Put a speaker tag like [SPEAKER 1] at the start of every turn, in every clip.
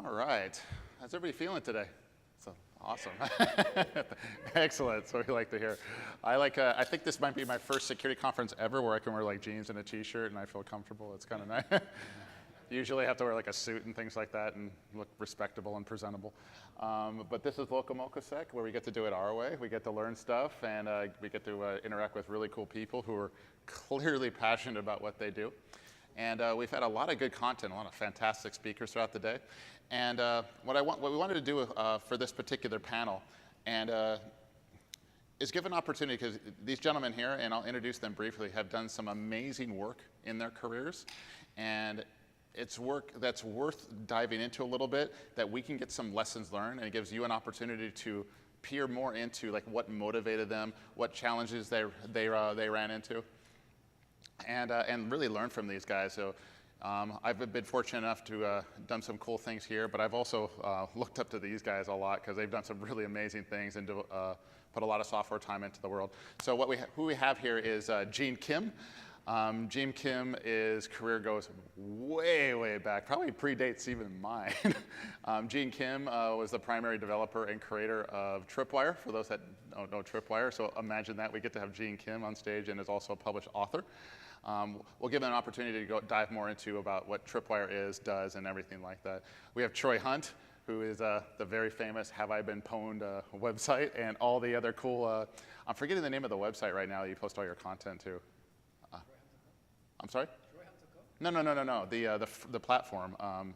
[SPEAKER 1] All right. How's everybody feeling today? So awesome. Excellent. That's what we like to hear. I think this might be my first security conference ever where I can wear like jeans and a t-shirt and I feel comfortable. It's kind of nice. Usually I have to wear like a suit and things like that and look respectable and presentable. But this is LocoMocoSec, where we get to do it our way. We get to learn stuff, and we get to interact with really cool people who are clearly passionate about what they do. And we've had a lot of good content, a lot of fantastic speakers throughout the day. And what we wanted to do for this particular panel is give an opportunity, because these gentlemen here, and I'll introduce them briefly, have done some amazing work in their careers. And it's work that's worth diving into a little bit, that we can get some lessons learned, and it gives you an opportunity to peer more into like what motivated them, what challenges they ran into, and really learn from these guys. So I've been fortunate enough to done some cool things here, but I've also looked up to these guys a lot because they've done some really amazing things and put a lot of software time into the world. So who we have here is Gene Kim. Gene Kim's career goes way, way back, probably predates even mine. Gene Kim was the primary developer and creator of Tripwire, for those that don't know Tripwire. So imagine that, we get to have Gene Kim on stage, and is also a published author. We'll give them an opportunity to dive more into about what Tripwire does, and everything like that. We have Troy Hunt, who is the very famous Have I Been Pwned website, and all the other cool, I'm forgetting the name of the website right now that you post all your content to. I'm sorry? No. The platform. Not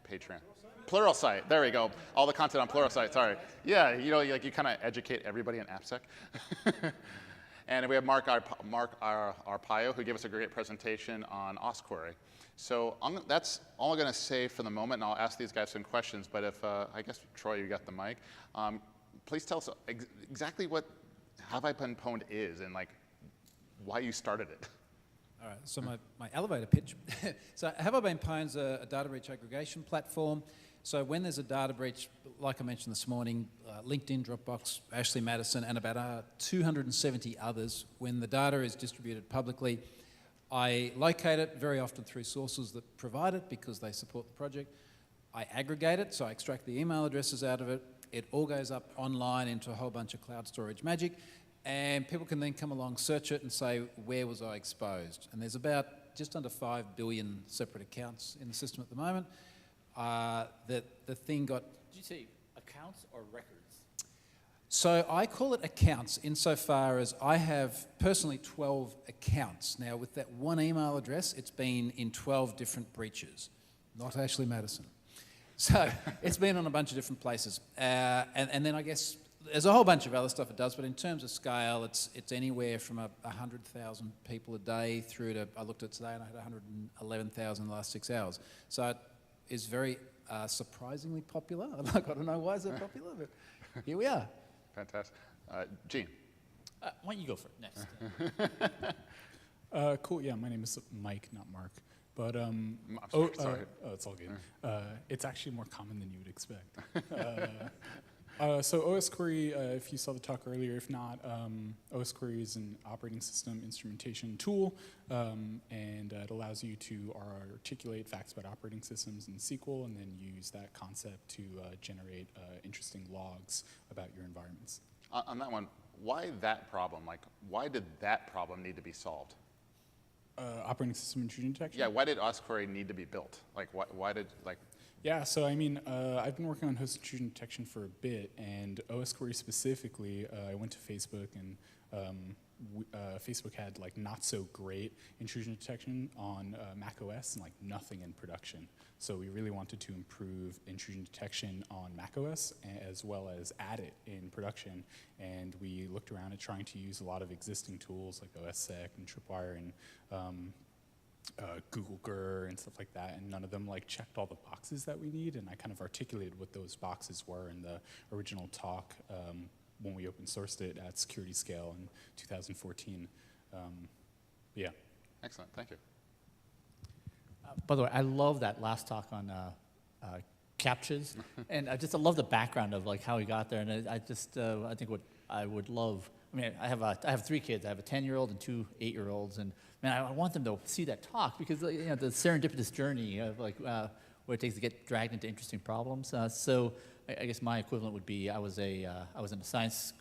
[SPEAKER 1] Patreon. Pluralsight. There we go. All the content on Pluralsight. Sorry. Yeah, you kind of educate everybody in AppSec. And we have Mark Arpaia, who gave us a great presentation on Osquery. So that's all I'm going to say for the moment, and I'll ask these guys some questions. But if I guess Troy, you got the mic. Please tell us exactly what Have I Been Pwned is, and like why you started it.
[SPEAKER 2] All right, so my elevator pitch. So Have I Been Pwned's a data breach aggregation platform. So when there's a data breach, like I mentioned this morning, LinkedIn, Dropbox, Ashley Madison, and about 270 others, when the data is distributed publicly, I locate it very often through sources that provide it because they support the project. I aggregate it, so I extract the email addresses out of it. It all goes up online into a whole bunch of cloud storage magic. And people can then come along, search it, and say, where was I exposed? And there's about just under 5 billion separate accounts in the system at the moment. The thing got...
[SPEAKER 3] Did you say accounts or records?
[SPEAKER 2] So I call it accounts insofar as I have personally 12 accounts. Now with that one email address, it's been in 12 different breaches, not Ashley Madison. So it's been on a bunch of different places. And then I guess there's a whole bunch of other stuff it does, but in terms of scale, it's anywhere from 100,000 people a day through to, I looked at today and I had 111,000 in the last 6 hours. So it is very surprisingly popular. I don't know why it's so popular, but here we are.
[SPEAKER 1] Fantastic. Gene.
[SPEAKER 3] Why don't you go for it next?
[SPEAKER 4] Cool, yeah, my name is Mike, not Mark. But,
[SPEAKER 1] sorry.
[SPEAKER 4] It's all good. It's actually more common than you would expect. So OSQuery, if you saw the talk earlier, if not, OSQuery is an operating system instrumentation tool, and it allows you to articulate facts about operating systems in SQL, and then use that concept to generate interesting logs about your environments.
[SPEAKER 1] On that one, why that problem? Like, why did that problem need to be solved?
[SPEAKER 4] Operating system intrusion detection?
[SPEAKER 1] Yeah, why did Osquery need to be built? Like, why did, like...
[SPEAKER 4] Yeah, so I mean, I've been working on host intrusion detection for a bit, and OSQuery specifically, I went to Facebook, and Facebook had like not so great intrusion detection on Mac OS and like nothing in production. So we really wanted to improve intrusion detection on Mac OS as well as add it in production. And we looked around at trying to use a lot of existing tools like OSSec and Tripwire and Google GR and stuff like that, and none of them like checked all the boxes that we need, and I kind of articulated what those boxes were in the original talk when we open sourced it at Security Scale in 2014. Yeah.
[SPEAKER 1] Excellent, thank you.
[SPEAKER 3] By the way, I love that last talk on captchas, and I love the background of like how he got there, and I think what I would love I mean, I have 3 kids. I have a 10-year-old and 2 8-year-olds, and man, I want them to see that talk because you know the serendipitous journey of like what it takes to get dragged into interesting problems. So I guess my equivalent would be I was in a science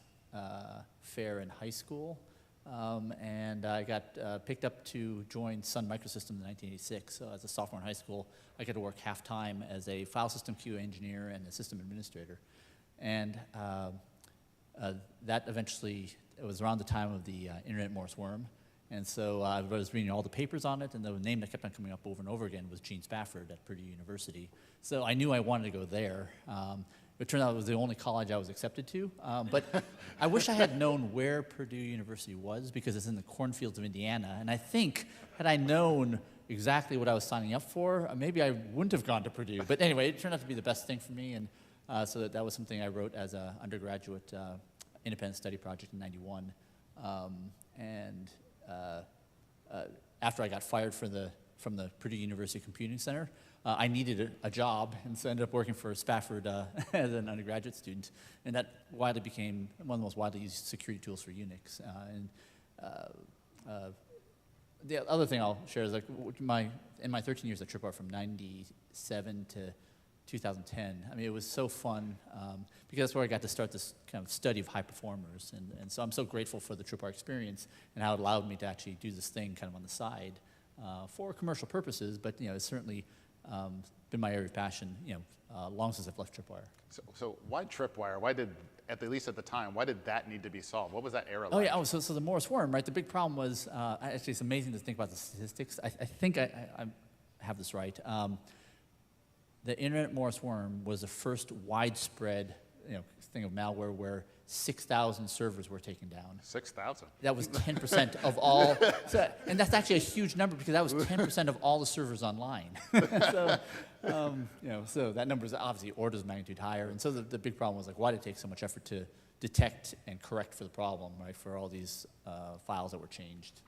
[SPEAKER 3] fair in high school, and I got picked up to join Sun Microsystems in 1986. So as a sophomore in high school, I got to work half-time as a file system QA engineer and a system administrator. And that eventually, it was around the time of the Internet Morse worm. And so I was reading all the papers on it, and the name that kept on coming up over and over again was Gene Spafford at Purdue University. So I knew I wanted to go there. It turned out it was the only college I was accepted to. But I wish I had known where Purdue University was, because it's in the cornfields of Indiana. And I think, had I known exactly what I was signing up for, maybe I wouldn't have gone to Purdue. But anyway, it turned out to be the best thing for me. And so that was something I wrote as an undergraduate independent study project in '91. After I got fired from the Purdue University Computing Center, I needed a job, and so I ended up working for Spafford as an undergraduate student, and that widely became one of the most widely used security tools for Unix. The other thing I'll share is like in my 13 years at Tripwire from '97 to 2010, I mean, it was so fun because that's where I got to start this kind of study of high performers. And so I'm so grateful for the Tripwire experience and how it allowed me to actually do this thing kind of on the side for commercial purposes, but, you know, it's certainly been my area of passion, you know, long since I've left Tripwire.
[SPEAKER 1] So why Tripwire? Why did, at least at the time, why did that need to be solved? What was that era like?
[SPEAKER 3] Oh, yeah, so the Morse worm, right? The big problem was, actually, it's amazing to think about the statistics. I think I have this right. The Internet Morse worm was the first widespread, you know, thing of malware where 6,000 servers were taken down.
[SPEAKER 1] 6,000?
[SPEAKER 3] That was 10% of all, and that's actually a huge number because that was 10% of all the servers online. So, you know, so that number is obviously orders of magnitude higher. And so the big problem was like, why did it take so much effort to detect and correct for the problem, right? For all these files that were changed.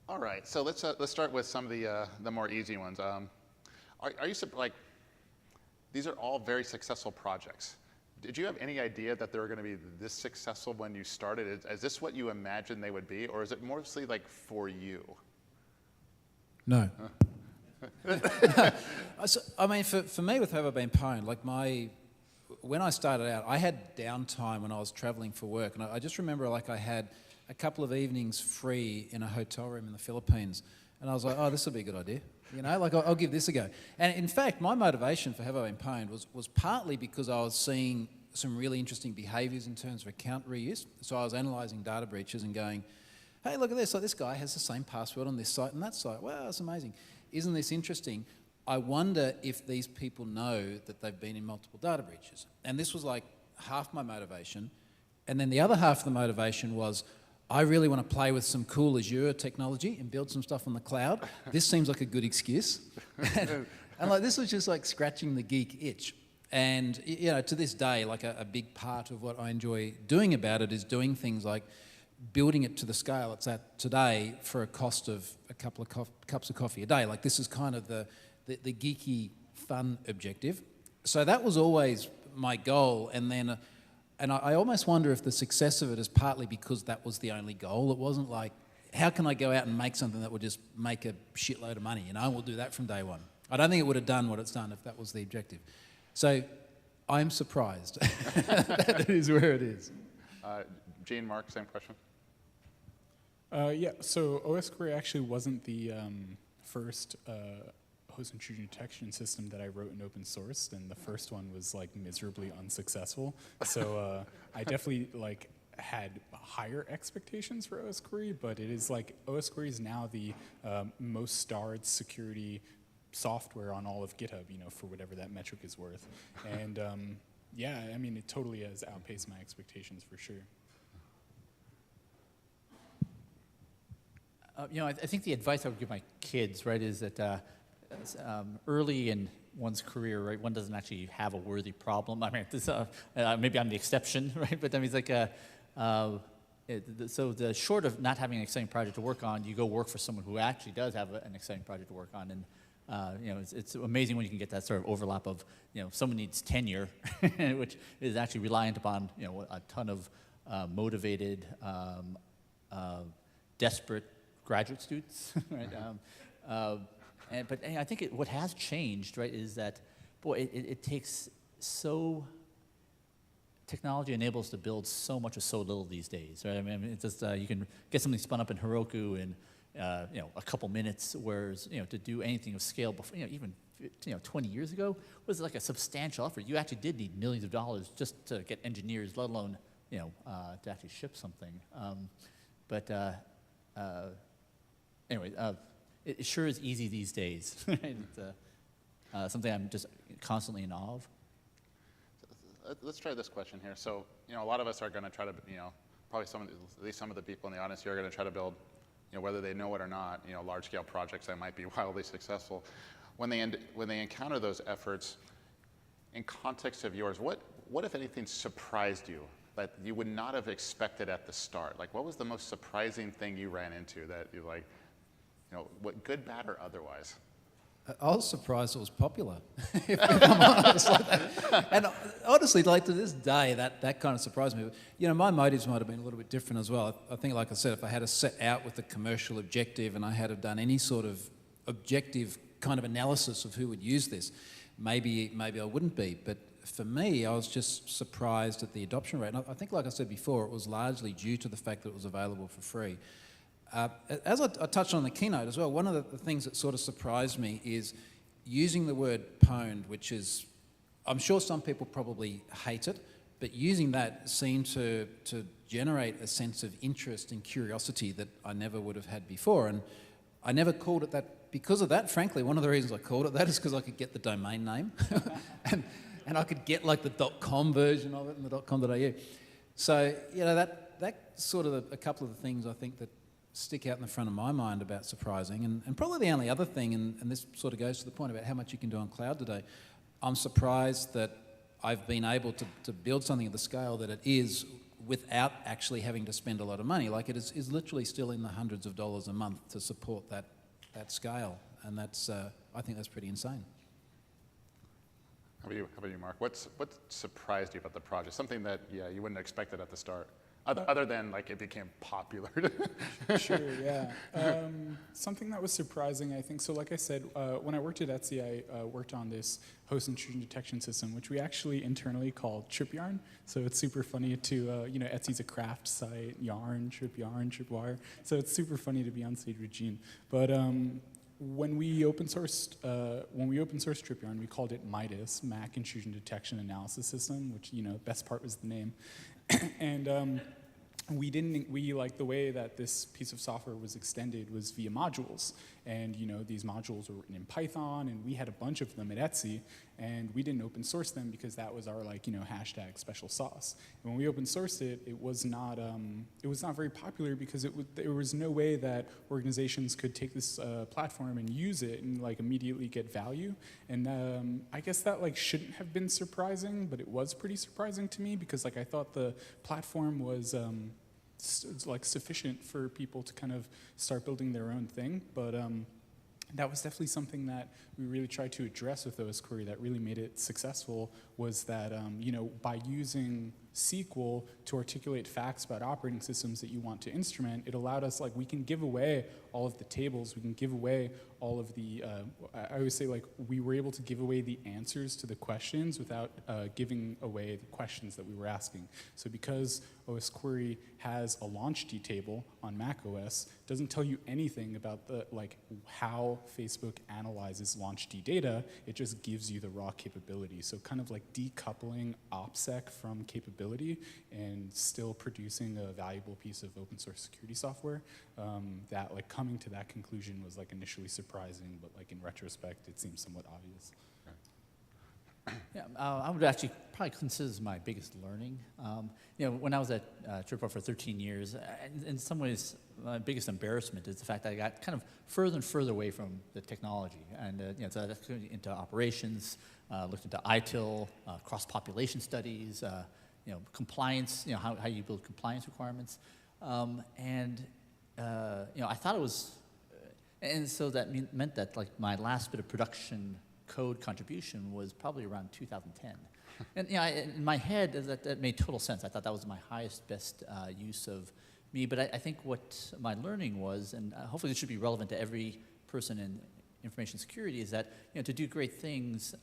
[SPEAKER 1] All right, so let's start with some of the more easy ones. Are you like, these are all very successful projects. Did you have any idea that they were going to be this successful when you started? Is this what you imagined they would be, or is it mostly like for you?
[SPEAKER 2] No. I mean, for me with Have I Been Pwned, like when I started out, I had downtime when I was traveling for work, and I just remember like I had a couple of evenings free in a hotel room in the Philippines, and I was like, oh, this will be a good idea. You know, like I'll give this a go. And in fact, my motivation for Have I Been Pwned was partly because I was seeing some really interesting behaviors in terms of account reuse. So I was analyzing data breaches and going, hey, look at this. Like this guy has the same password on this site and that site. Wow, that's amazing. Isn't this interesting? I wonder if these people know that they've been in multiple data breaches. And this was like half my motivation. And then the other half of the motivation was, I really want to play with some cool Azure technology and build some stuff on the cloud. This seems like a good excuse. and like this was just like scratching the geek itch. And you know, to this day, like a big part of what I enjoy doing about it is doing things like building it to the scale it's at today for a cost of a couple of cups of coffee a day. Like this is kind of the geeky fun objective. So that was always my goal. And then and I almost wonder if the success of it is partly because that was the only goal. It wasn't like, how can I go out and make something that would just make a shitload of money? You know, we'll do that from day one. I don't think it would have done what it's done if that was the objective. So I'm surprised that it is where it is.
[SPEAKER 1] Gene, Mark, same question.
[SPEAKER 4] Yeah, so OS Query actually wasn't the first host intrusion detection system that I wrote in open source, and the first one was like miserably unsuccessful. So I definitely like had higher expectations for OS Query, but it is like OS Query is now the most starred security software on all of GitHub, you know, for whatever that metric is worth. And yeah, I mean, it totally has outpaced my expectations for sure.
[SPEAKER 3] You know, I think the advice I would give my kids, right, is that early in one's career, right, one doesn't actually have a worthy problem. I mean, this, maybe I'm the exception, right? But I mean, it's like so the short of not having an exciting project to work on, you go work for someone who actually does have an exciting project to work on. And It's amazing when you can get that sort of overlap of, someone needs tenure, which is actually reliant upon, a ton of motivated, desperate graduate students, right? But I think what has changed, right, is that, boy, it takes technology enables to build so much with so little these days, right? I mean, it's just, you can get something spun up in Heroku in, a couple minutes, whereas, to do anything of scale before, even 20 years ago was like a substantial effort. You actually did need millions of dollars just to get engineers, let alone, to actually ship something. Anyway, it sure is easy these days. Right? It's something I'm just constantly in awe of.
[SPEAKER 1] Let's try this question here. So, a lot of us are going to try to, probably at least some of the people in the audience here are going to try to build, whether they know it or not, large-scale projects that might be wildly successful. When they encounter those efforts, in context of yours, what if anything surprised you that you would not have expected at the start? Like, what was the most surprising thing you ran into that you're like, what, good, bad, or otherwise?
[SPEAKER 2] I was surprised it was popular, if I'm honest. And honestly, like to this day, that kind of surprised me. But, my motives might have been a little bit different as well. I think, like I said, if I had set out with a commercial objective and I had have done any sort of objective kind of analysis of who would use this, maybe I wouldn't be. But for me, I was just surprised at the adoption rate. And I think, like I said before, it was largely due to the fact that it was available for free. As I touched on the keynote as well, one of the things that sort of surprised me is using the word pwned, which is, I'm sure some people probably hate it, but using that seemed to generate a sense of interest and curiosity that I never would have had before. And I never called it that because of that. Frankly, one of the reasons I called it that is because I could get the domain name and I could get like the .com version of it and the .com.au. So, that's sort of a couple of the things I think that stick out in the front of my mind about surprising. And probably the only other thing, and this sort of goes to the point about how much you can do on cloud today, I'm surprised that I've been able to build something at the scale that it is without actually having to spend a lot of money. Like it is literally still in the hundreds of dollars a month to support that scale. And that's, I think that's pretty insane.
[SPEAKER 1] How about you, Mark? What surprised you about the project? Something that, you wouldn't have expected at the start? Other than like it became popular.
[SPEAKER 4] Sure, yeah. Something that was surprising, I think. So like I said, when I worked at Etsy, I worked on this host intrusion detection system, which we actually internally call Trip Yarn. So it's super funny to, Etsy's a craft site, yarn, trip wire. So it's super funny to be on stage with Gene. But when we open sourced Trip Yarn, we called it Midas, Mac Intrusion Detection Analysis System, which, best part was the name. And we like the way that this piece of software was extended was via modules. And these modules were written in Python, and we had a bunch of them at Etsy, and we didn't open source them because that was our hashtag special sauce. And when we open sourced it, it was not very popular because there was no way that organizations could take this platform and use it and immediately get value. And I guess that shouldn't have been surprising, but it was pretty surprising to me because I thought the platform was sufficient for people to kind of start building their own thing. But that was definitely something that we really tried to address with OS Query that really made it successful, was that by using SQL to articulate facts about operating systems that you want to instrument, it allowed us, we can give away all of the tables, we can give away all of the, I always say we were able to give away the answers to the questions without giving away the questions that we were asking. So because OS Query has a launch D table on Mac OS, doesn't tell you anything about the how Facebook analyzes launch D data, it just gives you the raw capability. So kind of decoupling OPSEC from capability and still producing a valuable piece of open source security software. That coming to that conclusion was initially surprising, but in retrospect it seems somewhat obvious.
[SPEAKER 3] Yeah, I would actually probably consider this my biggest learning. When I was at Tripwire for 13 years, in some ways, my biggest embarrassment is the fact that I got kind of further and further away from the technology. And so I got into operations, looked into ITIL, cross-population studies, compliance, how you build compliance requirements. I thought it was And so that meant that like my last bit of production code contribution was probably around 2010. And in my head, that made total sense. I thought that was my highest, best use of me. But I think what my learning was, and hopefully this should be relevant to every person in information security, is that to do great things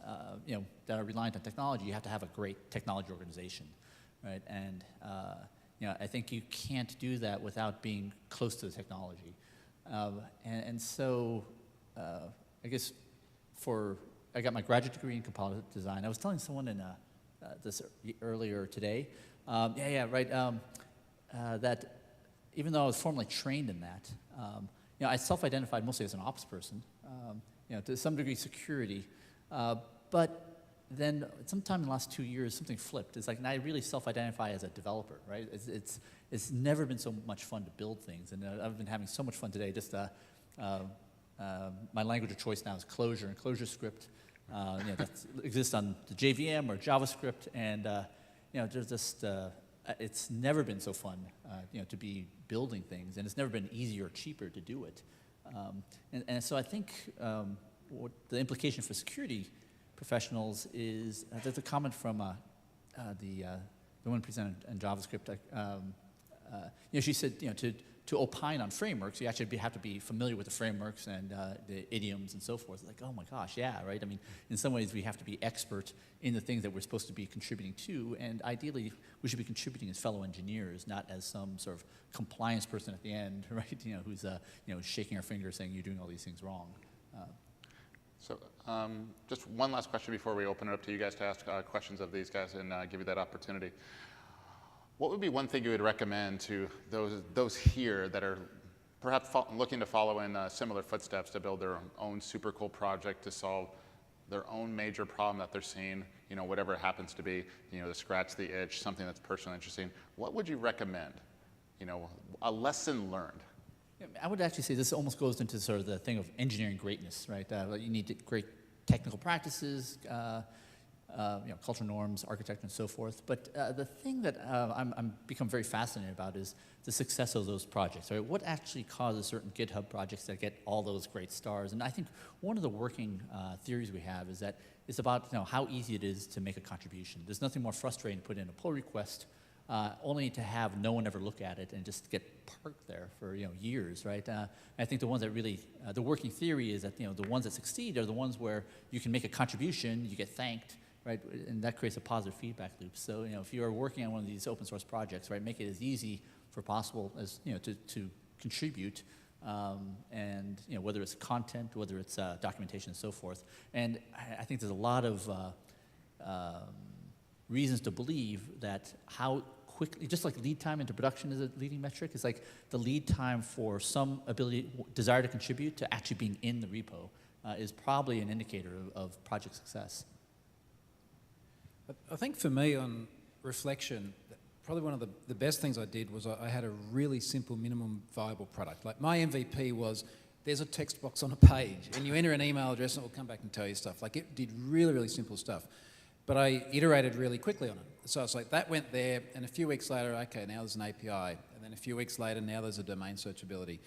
[SPEAKER 3] that are reliant on technology, you have to have a great technology organization, right? And I think you can't do that without being close to the technology. So I guess I got my graduate degree in composite design. I was telling someone in this earlier today, that even though I was formally trained in that, I self-identified mostly as an ops person, to some degree security, but then sometime in the last 2 years, something flipped. It's like, and I really self-identify as a developer, right? It's never been so much fun to build things, and I've been having so much fun today. Just my language of choice now is Clojure and ClojureScript. That exists on the JVM or JavaScript, and there's just it's never been so fun, to be building things, and it's never been easier or cheaper to do it. And so I think what the implication for security professionals is there's a comment from the one presented in JavaScript. She said, to opine on frameworks, you actually have to be familiar with the frameworks and the idioms and so forth. It's like, oh my gosh, yeah, right? I mean, in some ways, we have to be expert in the things that we're supposed to be contributing to, and ideally, we should be contributing as fellow engineers, not as some sort of compliance person at the end, right? Who's shaking our finger saying you're doing all these things wrong.
[SPEAKER 1] So just one last question before we open it up to you guys to ask questions of these guys and give you that opportunity. What would be one thing you would recommend to those here that are perhaps looking to follow in similar footsteps to build their own super cool project to solve their own major problem that they're seeing, whatever it happens to be, to scratch the itch, something that's personally interesting? What would you recommend? A lesson learned.
[SPEAKER 3] I would actually say this almost goes into sort of the thing of engineering greatness, right? You need great technical practices, cultural norms, architecture, and so forth. But the thing that I'm become very fascinated about is the success of those projects. Right? What actually causes certain GitHub projects that get all those great stars? And I think one of the working theories we have is that it's about how easy it is to make a contribution. There's nothing more frustrating to put in a pull request, only to have no one ever look at it and just get parked there for years, right? I think the ones that really, the working theory is that the ones that succeed are the ones where you can make a contribution, you get thanked, right? And that creates a positive feedback loop. So if you are working on one of these open source projects, right, make it as easy for possible as to contribute, and whether it's content, whether it's documentation, and so forth. And I think there's a lot of reasons to believe that how quickly, just like lead time into production is a leading metric, it's like the lead time for some desire to contribute to actually being in the repo is probably an indicator of project success.
[SPEAKER 2] I think for me, on reflection, probably one of the best things I did was I had a really simple minimum viable product. Like my MVP was, there's a text box on a page, and you enter an email address and it will come back and tell you stuff. Like it did really, really simple stuff. But I iterated really quickly on it. So it's like that went there, and a few weeks later, okay, now there's an API. And then a few weeks later, now there's a domain searchability.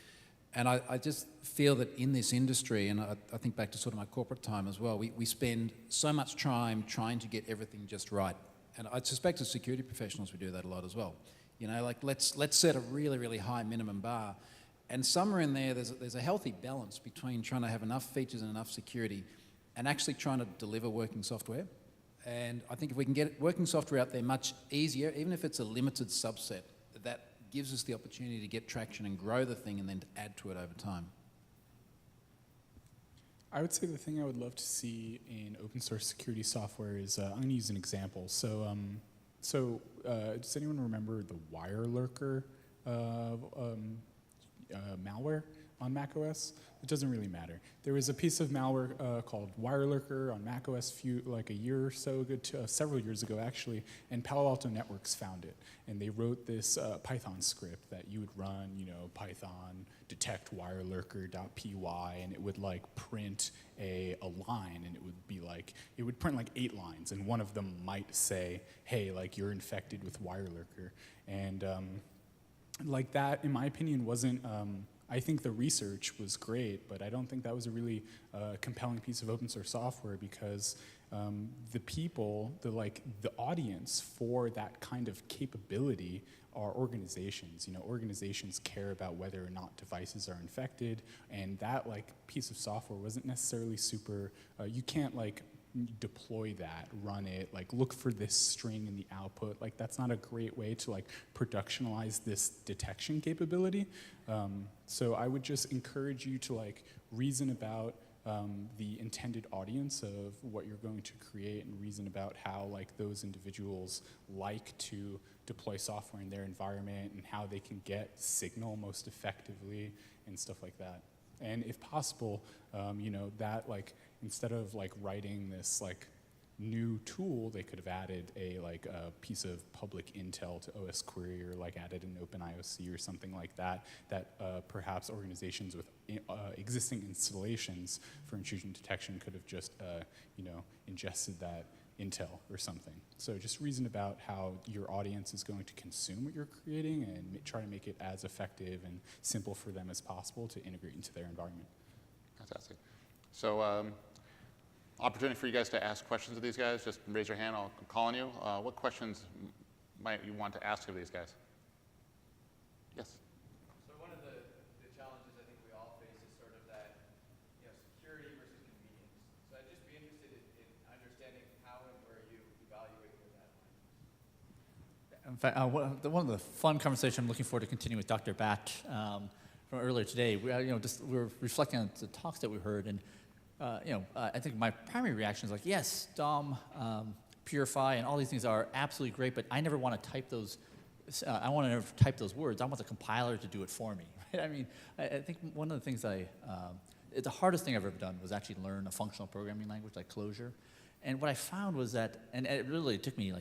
[SPEAKER 2] And I just feel that in this industry, and I think back to sort of my corporate time as well, we spend so much time trying to get everything just right. And I suspect as security professionals we do that a lot as well. Like let's set a really, really high minimum bar. And somewhere in there, there's a healthy balance between trying to have enough features and enough security and actually trying to deliver working software. And I think if we can get working software out there much easier, even if it's a limited subset, that gives us the opportunity to get traction and grow the thing and then to add to it over time.
[SPEAKER 4] I would say the thing I would love to see in open source security software is, I'm going to use an example. So does anyone remember the wire lurker malware on macOS? It doesn't really matter. There was a piece of malware called Wire Lurker on macOS like a year or so ago, several years ago actually, and Palo Alto Networks found it. And they wrote this Python script that you would run, Python detect wirelurker.py, and it would like print a line, and it would be like, it would print like 8 lines, and one of them might say, hey, like you're infected with Wire Lurker. And like that, in my opinion, wasn't I think the research was great, but I don't think that was a really compelling piece of open source software because the people, the audience for that kind of capability are organizations. Organizations care about whether or not devices are infected, and that piece of software wasn't necessarily super. You can't deploy that, run it, look for this string in the output. That's not a great way to productionalize this detection capability. So I would just encourage you to reason about the intended audience of what you're going to create and reason about how those individuals like to deploy software in their environment and how they can get signal most effectively and stuff like that. And if possible, that instead of writing this new tool, they could have added a piece of public intel to OS query or added an OpenIOC or something like that, that perhaps organizations with existing installations for intrusion detection could have just ingested that intel or something. So just reason about how your audience is going to consume what you're creating and try to make it as effective and simple for them as possible to integrate into their environment.
[SPEAKER 1] Fantastic. So opportunity for you guys to ask questions of these guys. Just raise your hand, I'll call on you. What questions might you want to ask of these guys? Yes?
[SPEAKER 5] So one of the challenges I think we all face is sort of that security versus convenience. So I'd just be interested in understanding how and where you evaluate where that line is.
[SPEAKER 3] In fact, one of the fun conversations I'm looking forward to continue with Dr. Batt from earlier today, we were reflecting on the talks that we heard, and I think my primary reaction is yes, DOM, Purify, and all these things are absolutely great, but I never want to type those. I want to never type those words. I want the compiler to do it for me. Right? I mean, I think one of the things the hardest thing I've ever done was actually learn a functional programming language like Clojure, and what I found was that, and it really took me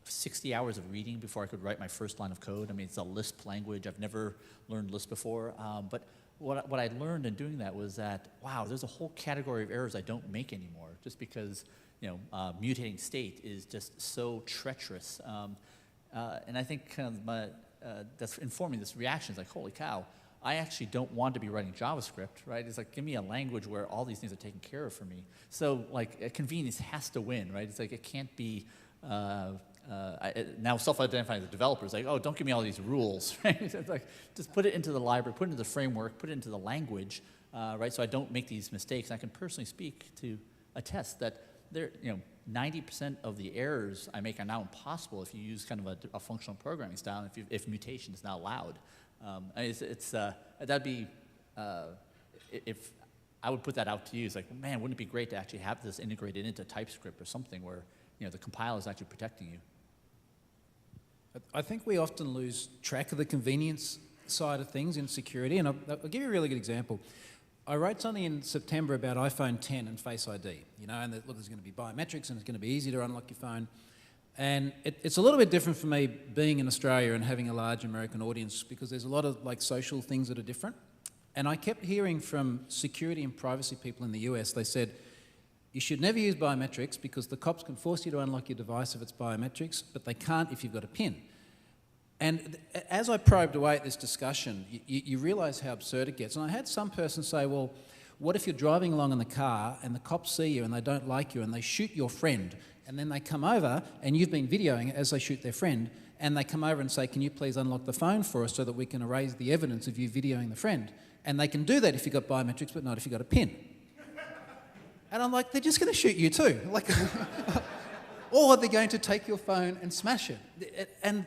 [SPEAKER 3] 60 hours of reading before I could write my first line of code. I mean, it's a Lisp language. I've never learned Lisp before, but what I learned in doing that was that, wow, there's a whole category of errors I don't make anymore just because, mutating state is just so treacherous. And I think kind of that's informing this reaction. It's holy cow, I actually don't want to be writing JavaScript, right? It's give me a language where all these things are taken care of for me. So convenience has to win, right? It's it can't be, now self-identifying as a developer is oh, don't give me all these rules, right? It's just put it into the library, put it into the framework, put it into the language, right? So I don't make these mistakes. I can personally speak to attest that 90% of the errors I make are now impossible if you use kind of a functional programming style, if mutation is not allowed. That'd be, if I would put that out to you, it's man, wouldn't it be great to actually have this integrated into TypeScript or something where the compiler is actually protecting you.
[SPEAKER 2] I think we often lose track of the convenience side of things in security, and I'll give you a really good example. I wrote something in September about iPhone 10 and Face ID, and look, there's going to be biometrics and it's going to be easy to unlock your phone. And it's a little bit different for me being in Australia and having a large American audience because there's a lot of social things that are different. And I kept hearing from security and privacy people in the US, they said, you should never use biometrics because the cops can force you to unlock your device if it's biometrics, but they can't if you've got a PIN. And as I probed away at this discussion, you realise how absurd it gets. And I had some person say, well, what if you're driving along in the car and the cops see you and they don't like you and they shoot your friend, and then they come over and you've been videoing as they shoot their friend, and they come over and say, can you please unlock the phone for us so that we can erase the evidence of you videoing the friend? And they can do that if you've got biometrics, but not if you've got a PIN. And I'm they're just going to shoot you too. Or they're going to take your phone and smash it. And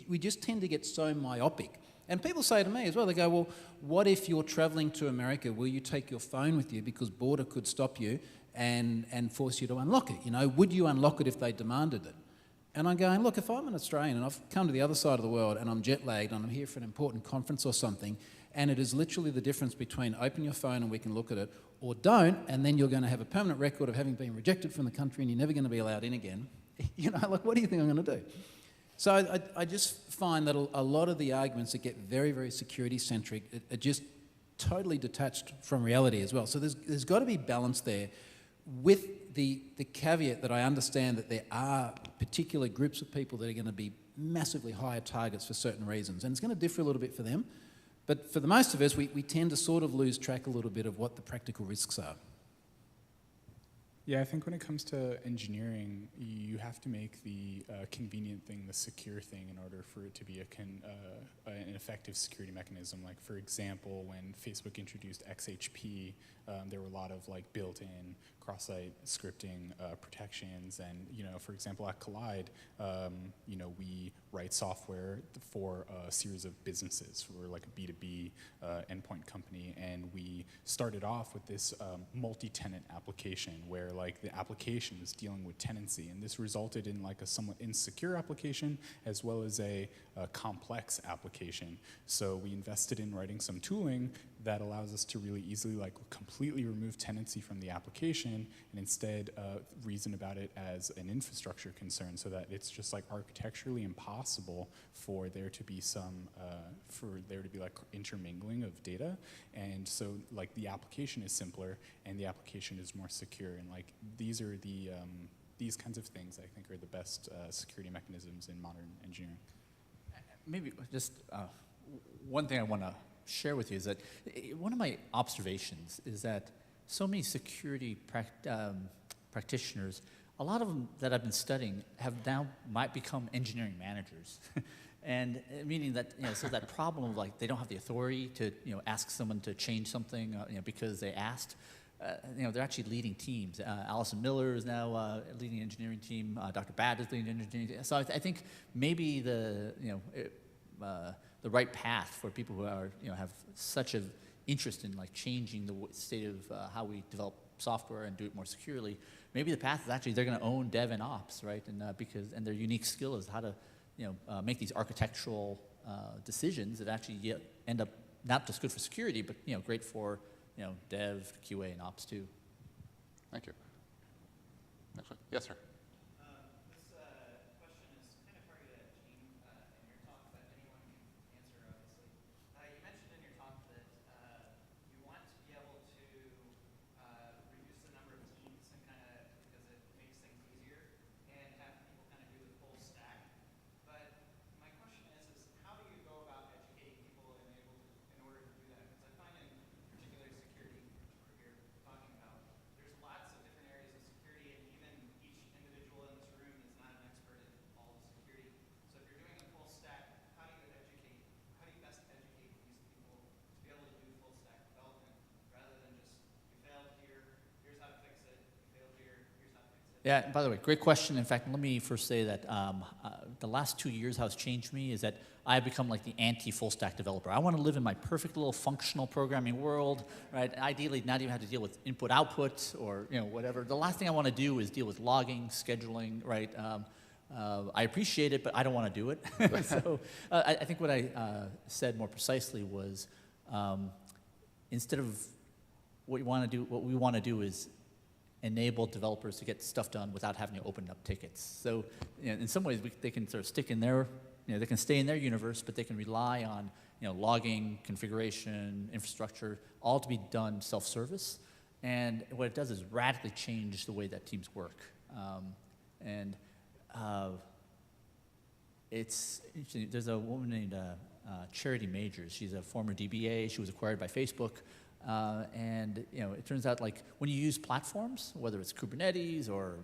[SPEAKER 2] we just tend to get so myopic. And people say to me as well, they go, well, what if you're traveling to America? Will you take your phone with you because border could stop you and force you to unlock it? Would you unlock it if they demanded it? And I'm going, look, if I'm an Australian and I've come to the other side of the world and I'm jet lagged and I'm here for an important conference or something, and it is literally the difference between open your phone and we can look at it, or don't, and then you're going to have a permanent record of having been rejected from the country and you're never going to be allowed in again. What do you think I'm going to do? So I just find that a lot of the arguments that get very, very security-centric are just totally detached from reality as well. So there's got to be balance there with the caveat that I understand that there are particular groups of people that are going to be massively higher targets for certain reasons, and it's going to differ a little bit for them. But for the most of us, we tend to sort of lose track a little bit of what the practical risks are.
[SPEAKER 4] Yeah, I think when it comes to engineering, you have to make the convenient thing the secure thing in order for it to be an effective security mechanism. Like, for example, when Facebook introduced XHP, there were a lot of like built-in cross-site scripting protections. And, you know, for example, at Collide, you know, we write software for a series of businesses. We're like a B2B endpoint company, and we started off with this multi-tenant application where like the application is dealing with tenancy, and this resulted in like a somewhat insecure application as well as a complex application. So we invested in writing some tooling that allows us to really easily like completely remove tenancy from the application and instead reason about it as an infrastructure concern, so that it's just like architecturally impossible for there to be like intermingling of data. And so like the application is simpler and the application is more secure, and like these are the these kinds of things I think are the best security mechanisms in modern engineering.
[SPEAKER 3] Maybe just one thing I want to share with you is that one of my observations is that so many security practitioners, a lot of them that I've been studying have now might become engineering managers. And meaning that, you know, so that problem of like they don't have the authority to, you know, ask someone to change something, you know, because they asked. You know, they're actually leading teams. Allison Miller is now leading the engineering team. Dr. Bad is leading the engineering team. So I think maybe the right path for people who are, you know, have such an interest in like changing the state of how we develop software and do it more securely. Maybe the path is actually they're going to own dev and ops, right? And and their unique skill is how to, you know, make these architectural decisions that actually end up not just good for security, but, you know, great for, you know, dev, QA, and ops too.
[SPEAKER 1] Thank you. Next one. Yes, sir.
[SPEAKER 5] This question is kind of targeted at Gene in your talk, but anyone can answer, obviously. You mentioned in your talk that you want to be able to reduce the number of teams and kind of, because it makes things easier, and have people kind of do the full stack. But my question is how do you go about educating people in order to do that? Because I find in particular security, which we're here talking about, there's lots of different areas of security, and even each individual in this room is not an expert in all of security. So if you're doing a full stack, how do you best educate these people to be able to do full stack development rather than just, you failed here, here's how to fix it, you failed here, here's how to fix it?
[SPEAKER 3] Yeah, by the way, great question. In fact, let me first say that the last 2 years, how it's changed me is that I've become like the anti-full stack developer. I want to live in my perfect little functional programming world, right? Ideally, not even have to deal with input-output or, you know, whatever. The last thing I want to do is deal with logging, scheduling, right? I appreciate it, but I don't want to do it. So I think what I said more precisely was instead of what we want to do is enable developers to get stuff done without having to open up tickets. So, you know, in some ways, they can sort of stick in their, you know, they can stay in their universe, but they can rely on, you know, logging, configuration, infrastructure, all to be done self-service. And what it does is radically change the way that teams work. It's interesting. There's a woman named Charity Majors. She's a former DBA. She was acquired by Facebook. And, you know, it turns out like when you use platforms, whether it's Kubernetes or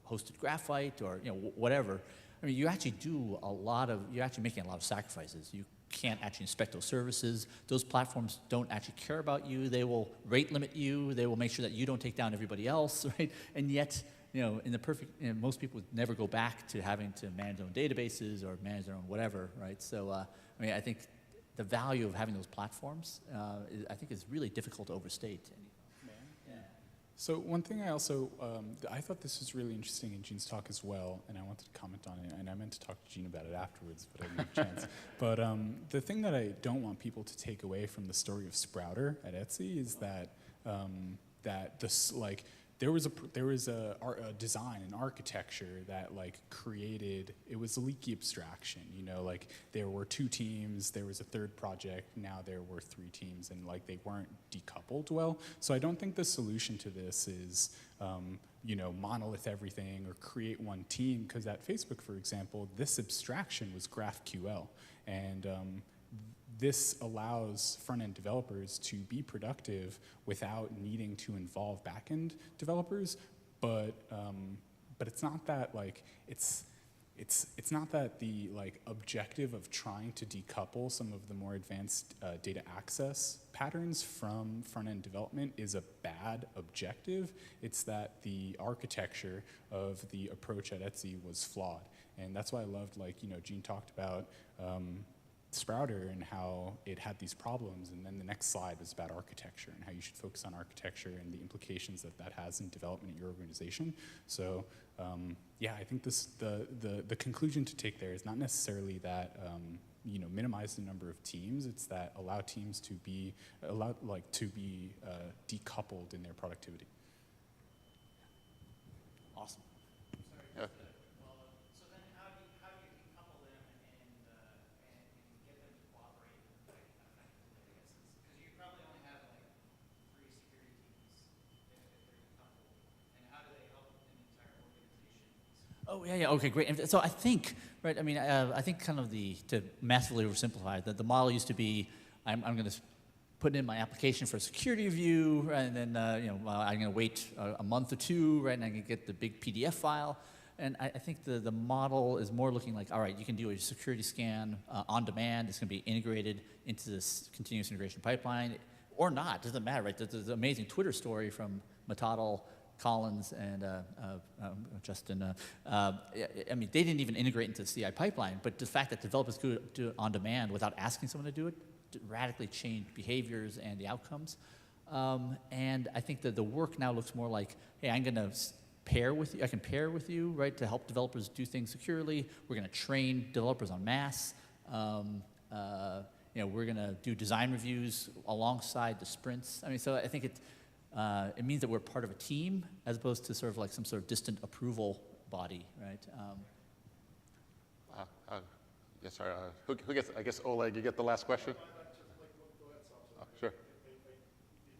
[SPEAKER 3] hosted Graphite or, you know, whatever, I mean, you're actually making a lot of sacrifices. You can't actually inspect those services. Those platforms don't actually care about you. They will rate limit you. They will make sure that you don't take down everybody else, right? And yet, you know, most people would never go back to having to manage their own databases or manage their own whatever, right? So, I mean, I think the value of having those platforms, I think is really difficult to overstate. Yeah.
[SPEAKER 4] So one thing I also, I thought this was really interesting in Gene's talk as well, and I wanted to comment on it, and I meant to talk to Gene about it afterwards, but I didn't have a chance. But the thing that I don't want people to take away from the story of Sprouter at Etsy is that there was a design, an architecture that like created, it was a leaky abstraction, you know, like there were 2 teams, there was a 3rd project, now there were 3 teams, and like they weren't decoupled well. So I don't think the solution to this is, you know, monolith everything or create one team, because at Facebook, for example, this abstraction was GraphQL. And this allows front-end developers to be productive without needing to involve back-end developers, but it's not that like it's not that the like objective of trying to decouple some of the more advanced data access patterns from front-end development is a bad objective. It's that the architecture of the approach at Etsy was flawed, and that's why I loved, like, you know, Gene talked about Sprouter and how it had these problems, and then the next slide was about architecture and how you should focus on architecture and the implications that that has in development at your organization. So yeah, I think the conclusion to take there is not necessarily that you know, minimize the number of teams. It's that allow teams to be decoupled in their productivity.
[SPEAKER 3] Awesome.
[SPEAKER 1] Yeah.
[SPEAKER 2] So then how do you decouple them and get them to cooperate effectively, I guess? Because you probably only have like 3 security teams if they're decoupled. And how do they help an entire organization?
[SPEAKER 3] Oh, yeah, okay, great. And so I think, right, I mean, I think kind of to massively oversimplify, that the model used to be, I'm going to put in my application for a security review, right, and then, you know, I'm going to wait a month or two, right, and I can get the big PDF file. And I think the model is more looking like, all right, you can do a security scan on demand. It's going to be integrated into this continuous integration pipeline, or not. It doesn't matter, right? There's an amazing Twitter story from Matadal, Collins, and Justin. I mean, they didn't even integrate into the CI pipeline, but the fact that developers could do it on demand without asking someone to do it radically changed behaviors and the outcomes. And I think that the work now looks more like, hey, I'm going to pair with you. I can pair with you, right, to help developers do things securely. We're going to train developers en masse. You know, we're going to do design reviews alongside the sprints. I mean, so I think it means that we're part of a team as opposed to sort of like some sort of distant approval body, right?
[SPEAKER 1] Yes, sir. Who gets? I guess Oleg, you get the last question. Oh, sure.
[SPEAKER 6] It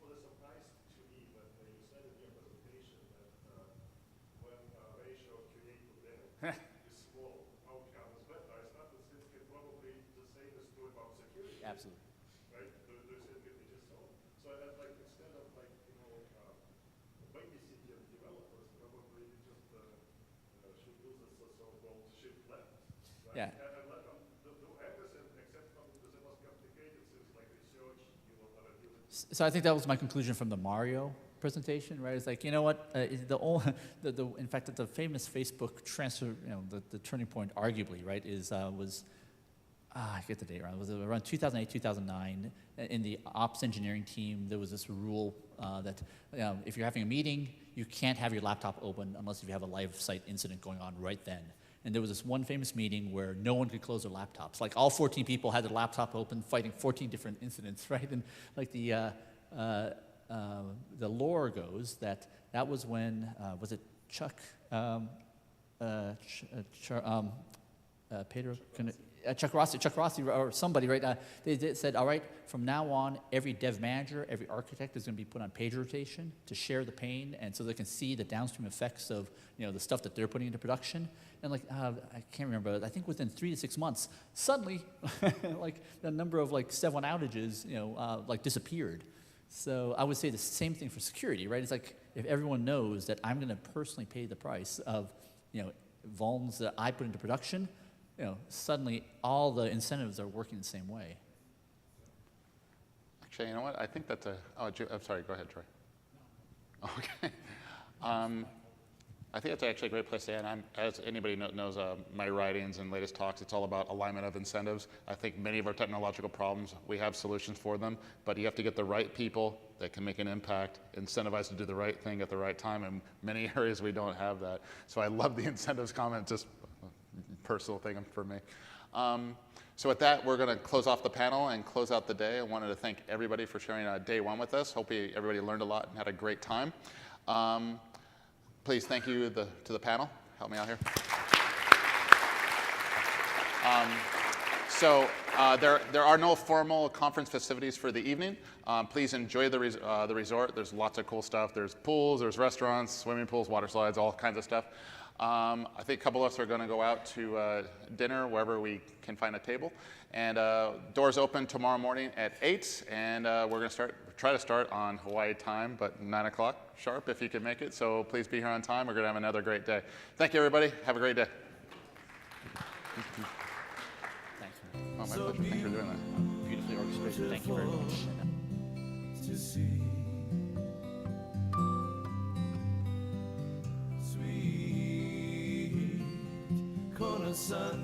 [SPEAKER 6] was a surprise to me when you said in your presentation that when ratio of QA to dev is small, outcome is better. I started thinking probably the same is true about security.
[SPEAKER 3] Absolutely.
[SPEAKER 6] Right? Do you think it is so? So I'd like, instead of like, you know, babysitting developers, probably we just should do the so-called shift left. Right?
[SPEAKER 3] Yeah.
[SPEAKER 6] And let them do everything except from the most complicated things like research,
[SPEAKER 3] So I think that was my conclusion from the Mario presentation, right? It's like, you know what, in fact, the famous Facebook transfer, you know, the turning point, arguably, right, I get the date wrong. It was around 2008, 2009. In the ops engineering team, there was this rule that, you know, if you're having a meeting, you can't have your laptop open unless you have a live site incident going on right then. And there was this one famous meeting where no one could close their laptops. Like all 14 people had their laptop open, fighting 14 different incidents, right? And like the lore goes that was when was it Chuck Pedro? Chuck Rossi, or somebody, right? They said, all right, from now on, every dev manager, every architect is going to be put on page rotation to share the pain, and so they can see the downstream effects of, you know, the stuff that they're putting into production. And like, I can't remember. I think within 3 to 6 months, suddenly, like the number of like 7 outages, you know, like disappeared. So I would say the same thing for security, right? It's like if everyone knows that I'm going to personally pay the price of, you know, vulns that I put into production, you know, suddenly all the incentives are working the same way.
[SPEAKER 1] Actually, you know what? I think that's I'm sorry, go ahead, Troy. Okay. I think that's actually a great place to end. As anybody knows my writings and latest talks, it's all about alignment of incentives. I think many of our technological problems, we have solutions for them, but you have to get the right people that can make an impact, incentivized to do the right thing at the right time. In many areas, we don't have that. So I love the incentives comment, just personal thing for me. So with that, we're going to close off the panel and close out the day. I wanted to thank everybody for sharing day one with us. Hope everybody learned a lot and had a great time. Please thank you to the panel. Help me out here. There are no formal conference festivities for the evening. Please enjoy the resort. There's lots of cool stuff. There's pools, there's restaurants, swimming pools, water slides, all kinds of stuff. I think a couple of us are going to go out to dinner wherever we can find a table. And doors open tomorrow morning at 8, and we're going to try to start on Hawaii time, but 9 o'clock sharp if you can make it. So please be here on time. We're going to have another great day. Thank you, everybody. Have a great day.
[SPEAKER 3] Thanks, man.
[SPEAKER 1] Oh, my pleasure. Thanks for doing that.
[SPEAKER 3] Beautifully orchestrated. Thank you very much.
[SPEAKER 7] To see sweet corner suns.